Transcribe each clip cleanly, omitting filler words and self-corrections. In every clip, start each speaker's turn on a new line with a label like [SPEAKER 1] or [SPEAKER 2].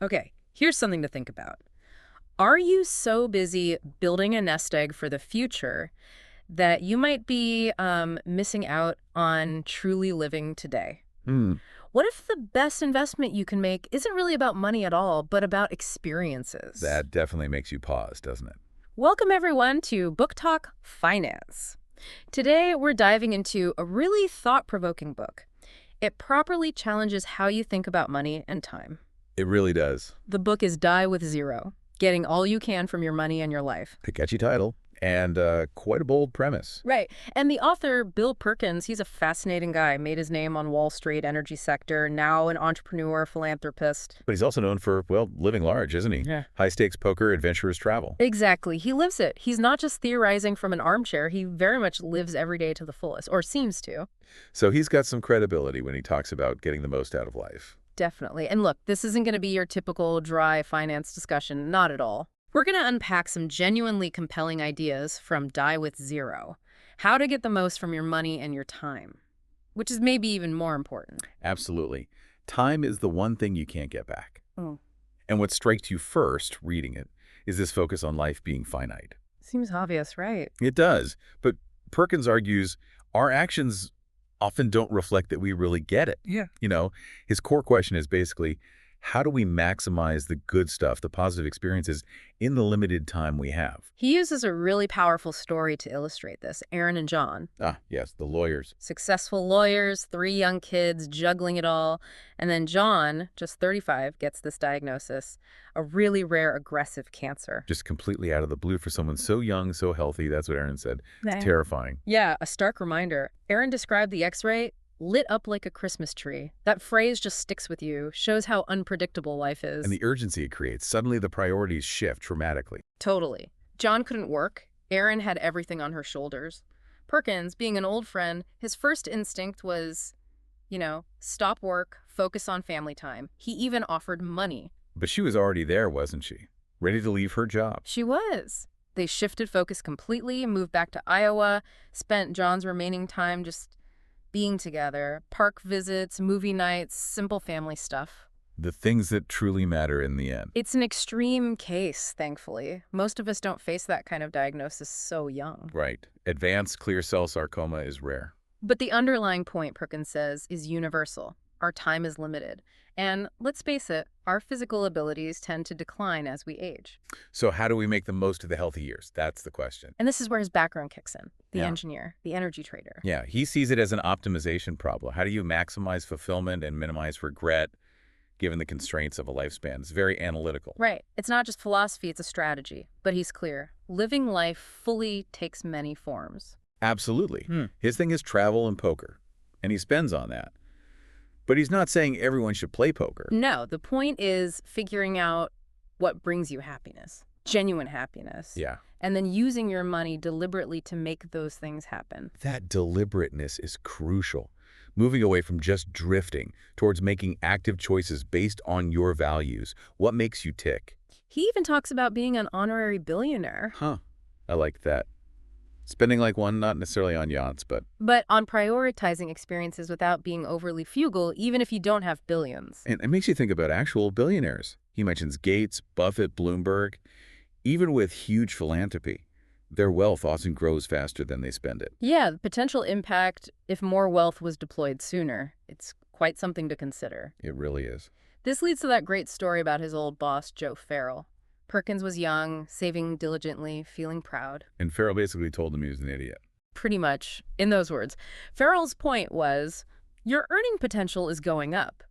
[SPEAKER 1] Okay, here's something to think about. Are you so busy building a nest egg for the future that you might be missing out on truly living today?
[SPEAKER 2] Hmm,
[SPEAKER 1] What if the best investment you can make isn't really about money at all, but about experiences?
[SPEAKER 2] that definitely makes you pause, doesn't it?
[SPEAKER 1] Welcome, everyone, to Book Talk Finance. Today, we're diving into a really thought-provoking book. It properly challenges how you think about money and time.
[SPEAKER 2] It really does.
[SPEAKER 1] The book is Die with Zero, getting all you can from your money and your life.
[SPEAKER 2] A catchy title and quite a bold premise.
[SPEAKER 1] Right. And the author, Bill Perkins, he's a fascinating guy. Made his name on Wall Street, energy sector, now an entrepreneur, philanthropist.
[SPEAKER 2] But he's also known for, well, living large, isn't he?
[SPEAKER 1] Yeah.
[SPEAKER 2] High-stakes poker, adventurous travel.
[SPEAKER 1] Exactly. He lives it. He's not just theorizing from an armchair. He very much lives every day to the fullest, or seems to.
[SPEAKER 2] So he's got some credibility when he talks about getting the most out of life.
[SPEAKER 1] Definitely. And look, this isn't going to be your typical dry finance discussion. Not at all. We're going to unpack some genuinely compelling ideas from Die with Zero. How to get the most from your money and your time, which is maybe even more important.
[SPEAKER 2] Absolutely. Time is the one thing you can't get back.
[SPEAKER 1] Oh,
[SPEAKER 2] And what strikes you first, reading it, is this focus on life being finite.
[SPEAKER 1] seems obvious, right?
[SPEAKER 2] It does. But Perkins argues our actions often don't reflect that we really get it.
[SPEAKER 1] Yeah.
[SPEAKER 2] His core question is basically, how do we maximize the good stuff, the positive experiences, in the limited time we have?
[SPEAKER 1] He uses a really powerful story to illustrate this. Aaron and John,
[SPEAKER 2] Ah, yes, the lawyers.
[SPEAKER 1] successful lawyers, 3 young kids, juggling it all. And then John, just 35, gets this diagnosis, a really rare aggressive cancer.
[SPEAKER 2] Just completely out of the blue for someone so young, so healthy. That's what Aaron said. It's
[SPEAKER 1] Yeah.
[SPEAKER 2] terrifying.
[SPEAKER 1] Yeah, a stark reminder. Aaron described the X-ray lit up like a Christmas tree. That phrase just sticks with you, shows how unpredictable life is.
[SPEAKER 2] And the urgency it creates, suddenly the priorities shift dramatically.
[SPEAKER 1] Totally. John couldn't work. Aaron had everything on her shoulders. Perkins, being an old friend, his first instinct was, stop work, focus on family time. He even offered money.
[SPEAKER 2] But she was already there, wasn't she? Ready to leave her job.
[SPEAKER 1] She was. They shifted focus completely, moved back to Iowa, spent John's remaining time just being together, park visits, movie nights, simple family stuff.
[SPEAKER 2] The things that truly matter in the end.
[SPEAKER 1] It's an extreme case, thankfully. Most of us don't face that kind of diagnosis so young.
[SPEAKER 2] Right. Advanced clear cell sarcoma is rare.
[SPEAKER 1] But the underlying point, Perkins says, is universal. Our time is limited. And let's face it, our physical abilities tend to decline as we age.
[SPEAKER 2] So how do we make the most of the healthy years? That's the question.
[SPEAKER 1] And this is where his background kicks in. The
[SPEAKER 2] Yeah.
[SPEAKER 1] engineer, the energy trader.
[SPEAKER 2] Yeah, he sees it as an optimization problem. How do you maximize fulfillment and minimize regret given the constraints of a lifespan? It's very analytical.
[SPEAKER 1] Right. It's not just philosophy, it's a strategy. But he's clear. Living life fully takes many forms.
[SPEAKER 2] Absolutely. His thing is travel and poker, and he spends on that. But he's not saying everyone should play poker.
[SPEAKER 1] No, the point is figuring out what brings you happiness, genuine happiness.
[SPEAKER 2] Yeah.
[SPEAKER 1] And then using your money deliberately to make those things happen.
[SPEAKER 2] That deliberateness is crucial. Moving away from just drifting towards making active choices based on your values. What makes you tick?
[SPEAKER 1] He even talks about being an honorary billionaire,
[SPEAKER 2] Huh. I like that. Spending like one, not necessarily on yachts, but
[SPEAKER 1] but on prioritizing experiences without being overly frugal, even if you don't have billions.
[SPEAKER 2] and it makes you think about actual billionaires. He mentions Gates, Buffett, Bloomberg. Even with huge philanthropy, their wealth often grows faster than they spend it.
[SPEAKER 1] Yeah, the potential impact if more wealth was deployed sooner. It's quite something to consider.
[SPEAKER 2] It really is.
[SPEAKER 1] This leads to that great story about his old boss, Joe Farrell. Perkins was young, saving diligently, feeling proud.
[SPEAKER 2] And Farrell basically told him he was an idiot.
[SPEAKER 1] Pretty much, in those words. Farrell's point was, your earning potential is going up.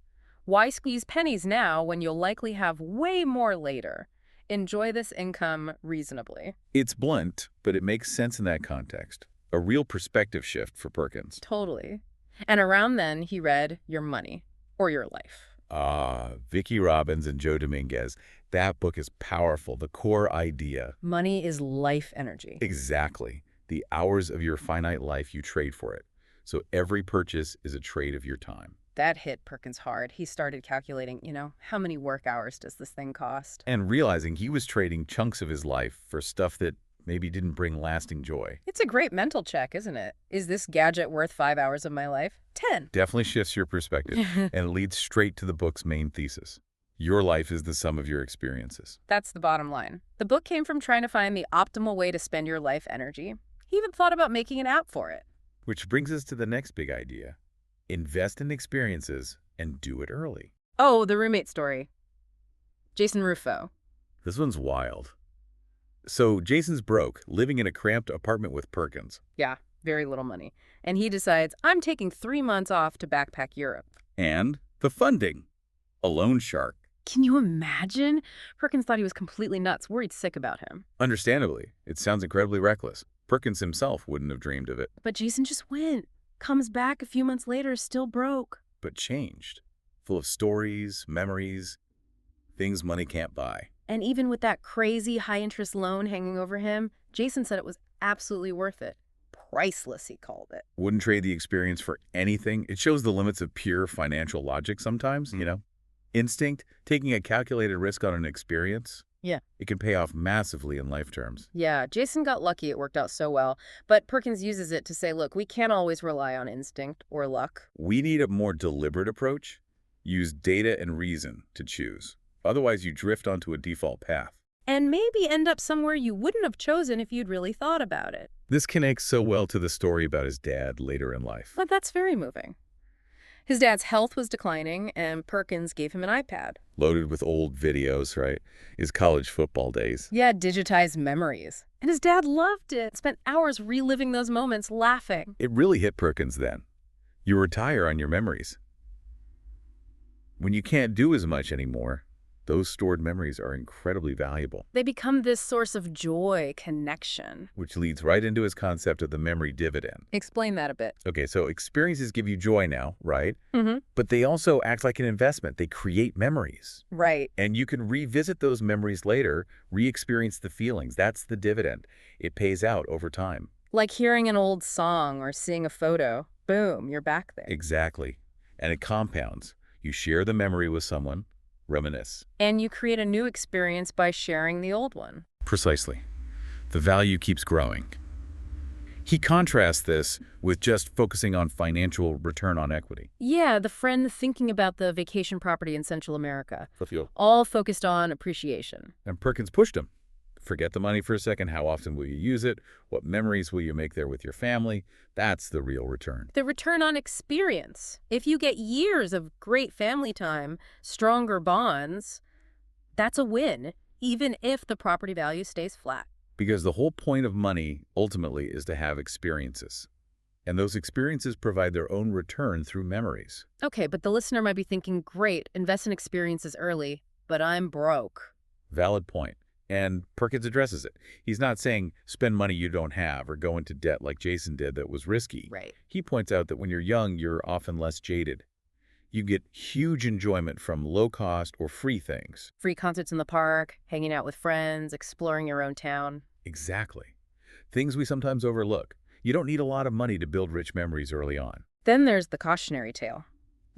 [SPEAKER 1] Why squeeze pennies now when you'll likely have way more later? Enjoy this income reasonably.
[SPEAKER 2] It's blunt, but it makes sense in that context. A real perspective shift for Perkins.
[SPEAKER 1] Totally. And around then, he read Your Money, or Your Life.
[SPEAKER 2] Ah, Vicki Robbins and Joe Dominguez. That book is powerful. The core idea.
[SPEAKER 1] Money is life energy.
[SPEAKER 2] Exactly. The hours of your finite life you trade for it. So every purchase is a trade of your time.
[SPEAKER 1] That hit Perkins hard. He started calculating, how many work hours does this thing cost?
[SPEAKER 2] And realizing he was trading chunks of his life for stuff that maybe didn't bring lasting joy.
[SPEAKER 1] It's a great mental check, isn't it? Is this gadget worth 5 hours of my life? 10.
[SPEAKER 2] Definitely shifts your perspective and leads straight to the book's main thesis. Your life is the sum of your experiences.
[SPEAKER 1] That's the bottom line. The book came from trying to find the optimal way to spend your life energy. He even thought about making an app for it.
[SPEAKER 2] Which brings us to the next big idea. Invest in experiences and do it early.
[SPEAKER 1] Oh, the roommate story. Jason Rufo.
[SPEAKER 2] This one's wild. So Jason's broke, living in a cramped apartment with Perkins.
[SPEAKER 1] Yeah, very little money. And he decides, I'm taking 3 months off to backpack Europe.
[SPEAKER 2] And the funding. A loan shark.
[SPEAKER 1] Can you imagine? Perkins thought he was completely nuts, worried sick about him.
[SPEAKER 2] Understandably, it sounds incredibly reckless. Perkins himself wouldn't have dreamed of it,
[SPEAKER 1] But Jason just went. Comes back a few months later, still broke.
[SPEAKER 2] but changed. Full of stories, memories, things money can't buy.
[SPEAKER 1] And even with that crazy high-interest loan hanging over him, Jason said it was absolutely worth it. Priceless, he called it.
[SPEAKER 2] Wouldn't trade the experience for anything. It shows the limits of pure financial logic sometimes, you know? Instinct, taking a calculated risk on an experience.
[SPEAKER 1] Yeah.
[SPEAKER 2] It can pay off massively in life terms.
[SPEAKER 1] Yeah, Jason got lucky it worked out so well. But Perkins uses it to say, look, we can't always rely on instinct or luck.
[SPEAKER 2] We need a more deliberate approach. Use data and reason to choose. Otherwise, you drift onto a default path.
[SPEAKER 1] And maybe end up somewhere you wouldn't have chosen if you'd really thought about it.
[SPEAKER 2] This connects so well to the story about his dad later in life.
[SPEAKER 1] But that's very moving. His dad's health was declining, and Perkins gave him an iPad.
[SPEAKER 2] Loaded with old videos, right? His college football days.
[SPEAKER 1] Yeah, digitized memories. And his dad loved it. Spent hours reliving those moments, laughing.
[SPEAKER 2] It really hit Perkins then. You retire on your memories. When you can't do as much anymore, those stored memories are incredibly valuable.
[SPEAKER 1] They become this source of joy, connection.
[SPEAKER 2] Which leads right into his concept of the memory dividend.
[SPEAKER 1] Explain that a bit.
[SPEAKER 2] Okay, so experiences give you joy now, right?
[SPEAKER 1] Mm-hmm.
[SPEAKER 2] But they also act like an investment. They create memories.
[SPEAKER 1] Right.
[SPEAKER 2] And you can revisit those memories later, re-experience the feelings. That's the dividend. It pays out over time.
[SPEAKER 1] Like hearing an old song or seeing a photo. Boom, you're back there.
[SPEAKER 2] Exactly. And it compounds. You share the memory with someone, reminisce.
[SPEAKER 1] And you create a new experience by sharing the old one.
[SPEAKER 2] Precisely. The value keeps growing. He contrasts this with just focusing on financial return on equity.
[SPEAKER 1] Yeah, the friend thinking about the vacation property in Central America.
[SPEAKER 2] Fulfill.
[SPEAKER 1] All focused on appreciation.
[SPEAKER 2] And Perkins pushed him. Forget the money for a second. How often will you use it? What memories will you make there with your family? That's the real return.
[SPEAKER 1] The return on experience. If you get years of great family time, stronger bonds, that's a win, even if the property value stays flat.
[SPEAKER 2] Because the whole point of money ultimately is to have experiences. And those experiences provide their own return through memories.
[SPEAKER 1] Okay, but the listener might be thinking, great, invest in experiences early, but I'm broke.
[SPEAKER 2] Valid point. And Perkins addresses it. He's not saying spend money you don't have or go into debt like Jason did that was risky.
[SPEAKER 1] Right.
[SPEAKER 2] He points out that when you're young, you're often less jaded. You get huge enjoyment from low-cost or free things.
[SPEAKER 1] Free concerts in the park, hanging out with friends, exploring your own town.
[SPEAKER 2] Exactly. Things we sometimes overlook. You don't need a lot of money to build rich memories early on.
[SPEAKER 1] Then there's the cautionary tale.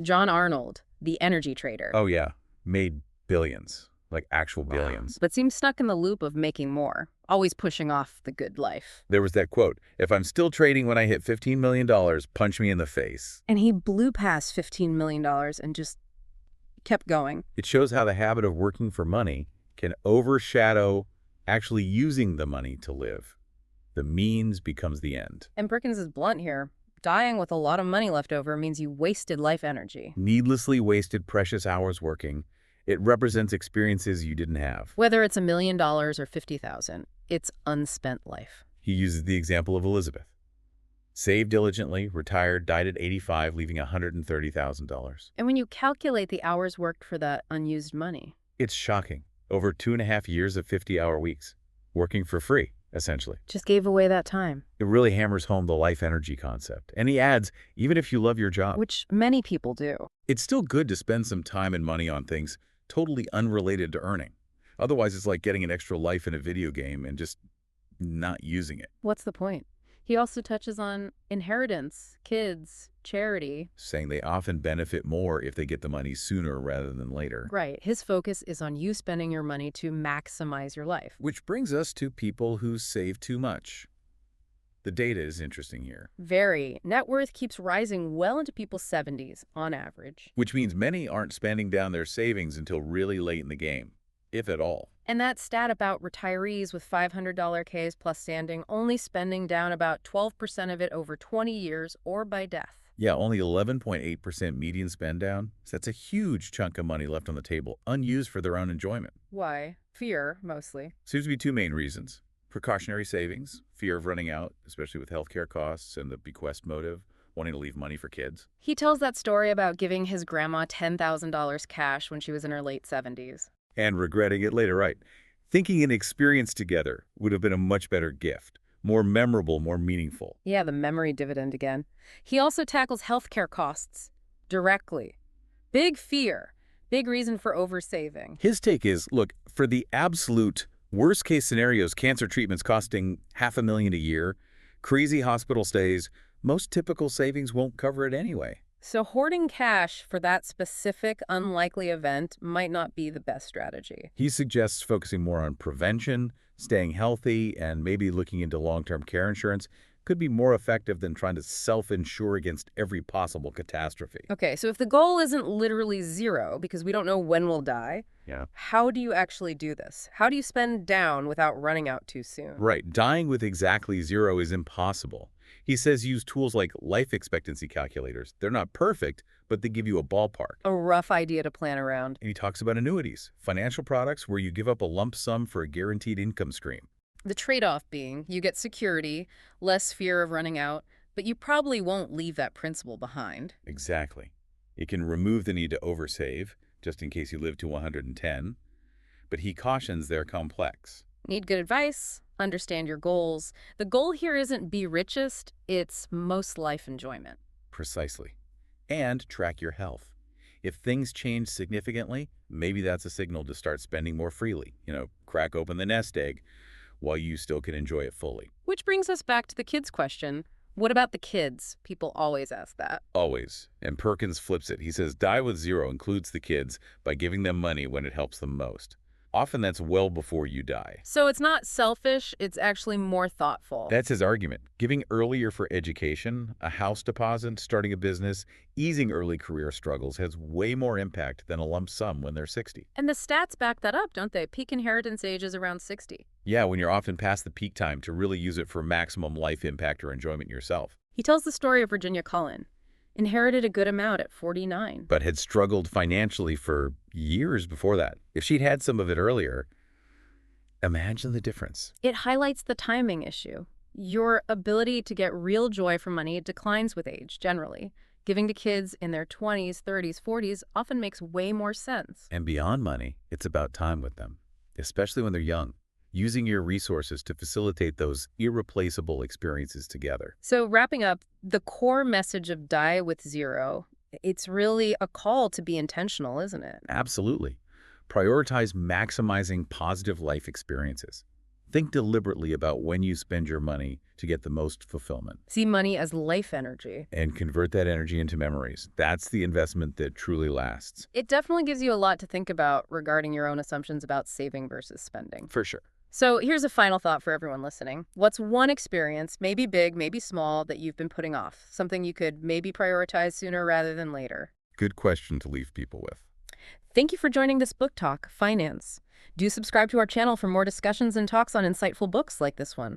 [SPEAKER 1] John Arnold, the energy trader.
[SPEAKER 2] Oh yeah, made billions. Like actual billions.
[SPEAKER 1] But seems stuck in the loop of making more, always pushing off the good life.
[SPEAKER 2] There was that quote, if I'm still trading when I hit $15 million, punch me in the face.
[SPEAKER 1] And he blew past $15 million and just kept going.
[SPEAKER 2] It shows how the habit of working for money can overshadow actually using the money to live. The means becomes the end.
[SPEAKER 1] And Perkins is blunt here. Dying with a lot of money left over means you wasted life energy.
[SPEAKER 2] Needlessly wasted precious hours working. It represents experiences you didn't have.
[SPEAKER 1] Whether it's $1 million or $50,000, it's unspent life.
[SPEAKER 2] He uses the example of Elizabeth. Saved diligently, retired, died at 85, leaving $130,000.
[SPEAKER 1] And when you calculate the hours worked for that unused money.
[SPEAKER 2] It's shocking. Over 2.5 years of 50-hour weeks. Working for free, essentially.
[SPEAKER 1] Just gave away that time.
[SPEAKER 2] It really hammers home the life energy concept. And he adds, even if you love your job.
[SPEAKER 1] Which many people do.
[SPEAKER 2] It's still good to spend some time and money on things totally unrelated to earning. Otherwise, it's like getting an extra life in a video game and just not using it.
[SPEAKER 1] What's the point? He also touches on inheritance, kids, charity.
[SPEAKER 2] Saying they often benefit more if they get the money sooner rather than later.
[SPEAKER 1] Right. His focus is on you spending your money to maximize your life.
[SPEAKER 2] Which brings us to people who save too much. The data is interesting here,
[SPEAKER 1] Very. Net worth keeps rising well into people's 70s on average.
[SPEAKER 2] which means many aren't spending down their savings until really late in the game, if at all.
[SPEAKER 1] And that stat about retirees with $500 Ks plus standing only spending down about 12% of it over 20 years or by death.
[SPEAKER 2] Yeah, only 11.8% median spend down. So that's a huge chunk of money left on the table, unused for their own enjoyment.
[SPEAKER 1] Why? Fear, mostly.
[SPEAKER 2] Seems to be two main reasons. Precautionary savings, fear of running out, especially with healthcare costs and the bequest motive, wanting to leave money for kids.
[SPEAKER 1] He tells that story about giving his grandma $10,000 cash when she was in her late 70s.
[SPEAKER 2] And regretting it later, right? Thinking an experience together would have been a much better gift, more memorable, more meaningful.
[SPEAKER 1] Yeah, the memory dividend again. He also tackles healthcare costs directly. Big fear, big reason for oversaving.
[SPEAKER 2] His take is, look, for the absolute worst-case scenarios, cancer treatments costing $500,000 a year, crazy hospital stays, most typical savings won't cover it anyway.
[SPEAKER 1] So hoarding cash for that specific unlikely event might not be the best strategy.
[SPEAKER 2] He suggests focusing more on prevention, staying healthy, and maybe looking into long-term care insurance could be more effective than trying to self-insure against every possible catastrophe.
[SPEAKER 1] Okay, so if the goal isn't literally zero, because we don't know when we'll die,
[SPEAKER 2] Yeah.
[SPEAKER 1] how do you actually do this? How do you spend down without running out too soon?
[SPEAKER 2] Right. Dying with exactly zero is impossible. He says use tools like life expectancy calculators. They're not perfect, but they give you a ballpark.
[SPEAKER 1] A rough idea to plan around.
[SPEAKER 2] And he talks about annuities, financial products where you give up a lump sum for a guaranteed income stream.
[SPEAKER 1] The trade-off being you get security, less fear of running out, but you probably won't leave that principle behind.
[SPEAKER 2] Exactly. It can remove the need to oversave, just in case you live to 110, but he cautions they're complex.
[SPEAKER 1] Need good advice? Understand your goals. The goal here isn't be richest, it's most life enjoyment.
[SPEAKER 2] Precisely. And track your health. If things change significantly, maybe that's a signal to start spending more freely. Crack open the nest egg while you still can enjoy it fully.
[SPEAKER 1] Which brings us back to the kids question. What about the kids? People always ask that.
[SPEAKER 2] Always. And Perkins flips it. He says die with zero includes the kids by giving them money when it helps them most. Often that's well before you die.
[SPEAKER 1] So it's not selfish, it's actually more thoughtful.
[SPEAKER 2] That's his argument. Giving earlier for education, a house deposit, starting a business, easing early career struggles has way more impact than a lump sum when they're 60.
[SPEAKER 1] And the stats back that up, don't they? Peak inheritance age is around 60.
[SPEAKER 2] Yeah, when you're often past the peak time to really use it for maximum life impact or enjoyment yourself.
[SPEAKER 1] He tells the story of Virginia Cullen. Inherited a good amount at 49.
[SPEAKER 2] But had struggled financially for years before that. If she'd had some of it earlier, imagine the difference.
[SPEAKER 1] It highlights the timing issue. Your ability to get real joy from money declines with age, generally. Giving to kids in their 20s, 30s, 40s often makes way more sense.
[SPEAKER 2] And beyond money, it's about time with them, especially when they're young. Using your resources to facilitate those irreplaceable experiences together.
[SPEAKER 1] So wrapping up, the core message of Die with Zero, it's really a call to be intentional, isn't it?
[SPEAKER 2] Absolutely. Prioritize maximizing positive life experiences. Think deliberately about when you spend your money to get the most fulfillment.
[SPEAKER 1] See money as life energy.
[SPEAKER 2] And convert that energy into memories. That's the investment that truly lasts.
[SPEAKER 1] It definitely gives you a lot to think about regarding your own assumptions about saving versus spending.
[SPEAKER 2] For sure.
[SPEAKER 1] So here's a final thought for everyone listening. What's one experience, maybe big, maybe small, that you've been putting off? Something you could maybe prioritize sooner rather than later?
[SPEAKER 2] Good question to leave people with.
[SPEAKER 1] Thank you for joining this book talk, Finance. Do subscribe to our channel for more discussions and talks on insightful books like this one.